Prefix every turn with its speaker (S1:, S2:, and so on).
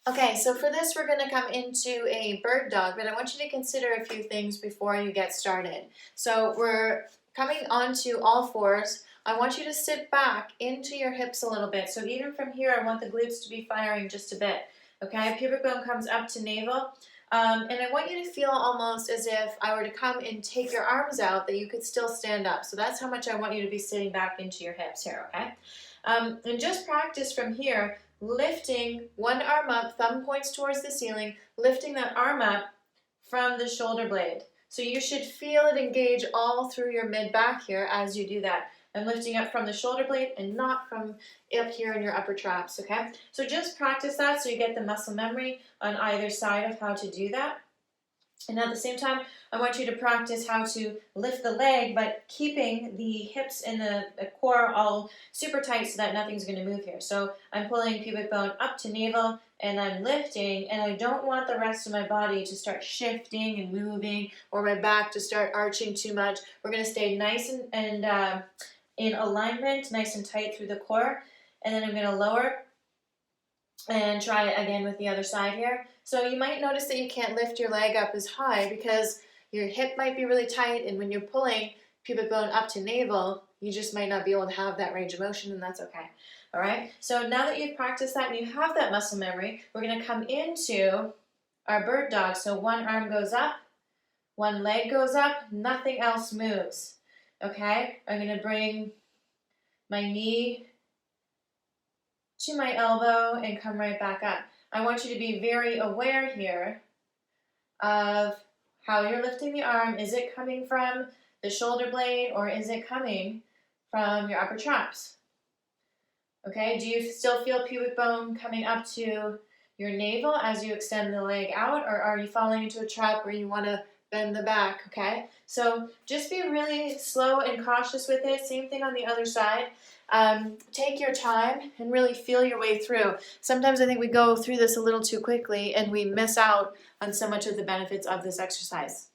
S1: Okay, so for this, we're going to come into a bird dog, but I want you to consider a few things before you get started. So we're coming onto all fours. I want you to sit back into your hips a little bit. So even from here, I want the glutes to be firing just a bit. Okay, pubic bone comes up to navel. And I want you to feel almost as if I were to come and take your arms out, that you could still stand up. So that's how much I want you to be sitting back into your hips here, okay? And just practice from here, lifting one arm up, thumb points towards the ceiling, lifting that arm up from the shoulder blade. So you should feel it engage all through your mid-back here as you do that. I'm lifting up from the shoulder blade and not from up here in your upper traps, okay? So just practice that so you get the muscle memory on either side of how to do that. And at the same time, I want you to practice how to lift the leg, but keeping the hips and the core all super tight so that nothing's going to move here. So I'm pulling pubic bone up to navel, and I'm lifting, and I don't want the rest of my body to start shifting and moving, or my back to start arching too much. We're going to stay nice and in alignment, nice and tight through the core, and then I'm going to lower and try it again with the other side here. So you might notice that you can't lift your leg up as high because your hip might be really tight, and when you're pulling pubic bone up to navel, you just might not be able to have that range of motion, and that's okay. All right, so now that you've practiced that and you have that muscle memory, we're going to come into our bird dog. So one arm goes up, one leg goes up, nothing else moves. Okay, I'm going to bring my knee to my elbow and come right back up. I want you to be very aware here of how you're lifting the arm. Is it coming from the shoulder blade, or is it coming from your upper traps? Okay, do you still feel pubic bone coming up to your navel as you extend the leg out, or are you falling into a trap where you want to bend the back? Okay, so just be really slow and cautious with it. Same thing on the other side. Take your time and really feel your way through. Sometimes I think we go through this a little too quickly and we miss out on so much of the benefits of this exercise.